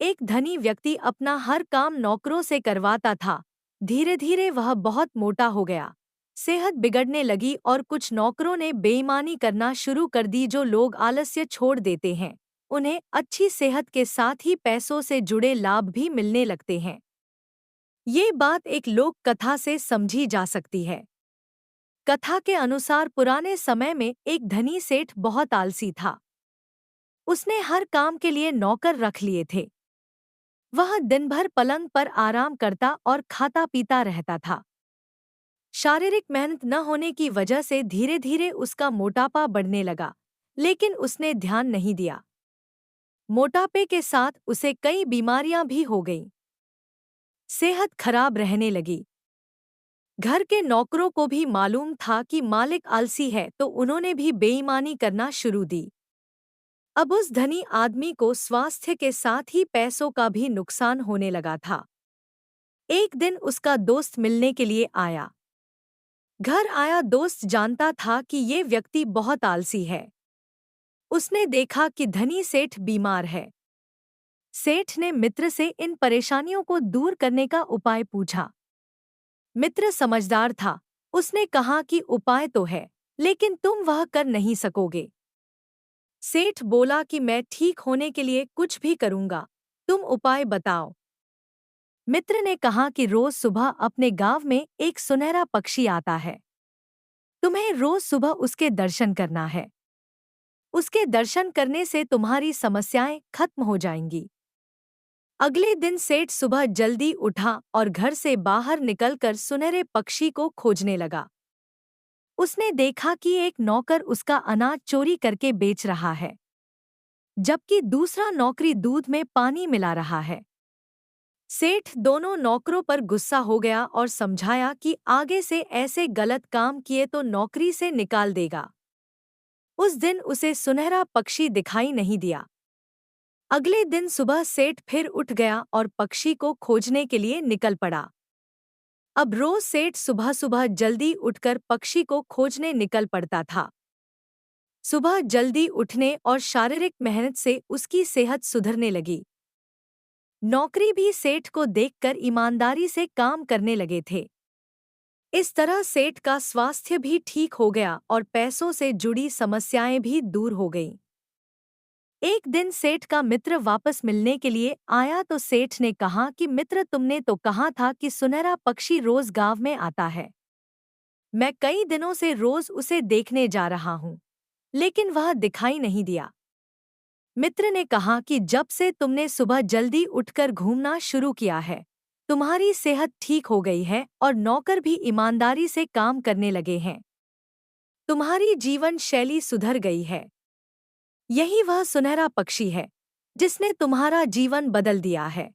एक धनी व्यक्ति अपना हर काम नौकरों से करवाता था। धीरे धीरे वह बहुत मोटा हो गया। सेहत बिगड़ने लगी और कुछ नौकरों ने बेईमानी करना शुरू कर दी। जो लोग आलस्य छोड़ देते हैं, उन्हें अच्छी सेहत के साथ ही पैसों से जुड़े लाभ भी मिलने लगते हैं। ये बात एक लोक कथा से समझी जा सकती है। कथा के अनुसार पुराने समय में एक धनी सेठ बहुत आलसी था। उसने हर काम के लिए नौकर रख लिए थे। वह दिन भर पलंग पर आराम करता और खाता पीता रहता था। शारीरिक मेहनत न होने की वजह से धीरे धीरे उसका मोटापा बढ़ने लगा, लेकिन उसने ध्यान नहीं दिया। मोटापे के साथ उसे कई बीमारियां भी हो गईं। सेहत खराब रहने लगी। घर के नौकरों को भी मालूम था कि मालिक आलसी है, तो उन्होंने भी बेईमानी करना शुरू दी। अब उस धनी आदमी को स्वास्थ्य के साथ ही पैसों का भी नुकसान होने लगा था। एक दिन उसका दोस्त मिलने के लिए आया। घर आया दोस्त जानता था कि ये व्यक्ति बहुत आलसी है। उसने देखा कि धनी सेठ बीमार है। सेठ ने मित्र से इन परेशानियों को दूर करने का उपाय पूछा। मित्र समझदार था। उसने कहा कि उपाय तो है, लेकिन तुम वह कर नहीं सकोगे। सेठ बोला कि मैं ठीक होने के लिए कुछ भी करूंगा, तुम उपाय बताओ। मित्र ने कहा कि रोज सुबह अपने गांव में एक सुनहरा पक्षी आता है। तुम्हें रोज सुबह उसके दर्शन करना है। उसके दर्शन करने से तुम्हारी समस्याएं खत्म हो जाएंगी। अगले दिन सेठ सुबह जल्दी उठा और घर से बाहर निकलकर सुनहरे पक्षी को खोजने लगा। उसने देखा कि एक नौकर उसका अनाज चोरी करके बेच रहा है, जबकि दूसरा नौकरी दूध में पानी मिला रहा है। सेठ दोनों नौकरों पर गुस्सा हो गया और समझाया कि आगे से ऐसे गलत काम किए तो नौकरी से निकाल देगा। उस दिन उसे सुनहरा पक्षी दिखाई नहीं दिया। अगले दिन सुबह सेठ फिर उठ गया और पक्षी को खोजने के लिए निकल पड़ा। अब रोज सेठ सुबह सुबह जल्दी उठकर पक्षी को खोजने निकल पड़ता था। सुबह जल्दी उठने और शारीरिक मेहनत से उसकी सेहत सुधरने लगी। नौकरी भी सेठ को देखकर ईमानदारी से काम करने लगे थे। इस तरह सेठ का स्वास्थ्य भी ठीक हो गया और पैसों से जुड़ी समस्याएं भी दूर हो गईं। एक दिन सेठ का मित्र वापस मिलने के लिए आया तो सेठ ने कहा कि मित्र, तुमने तो कहा था कि सुनहरा पक्षी रोज गांव में आता है। मैं कई दिनों से रोज उसे देखने जा रहा हूँ, लेकिन वह दिखाई नहीं दिया। मित्र ने कहा कि जब से तुमने सुबह जल्दी उठकर घूमना शुरू किया है, तुम्हारी सेहत ठीक हो गई है और नौकर भी ईमानदारी से काम करने लगे हैं। तुम्हारी जीवन शैली सुधर गई है। यही वह सुनहरा पक्षी है जिसने तुम्हारा जीवन बदल दिया है।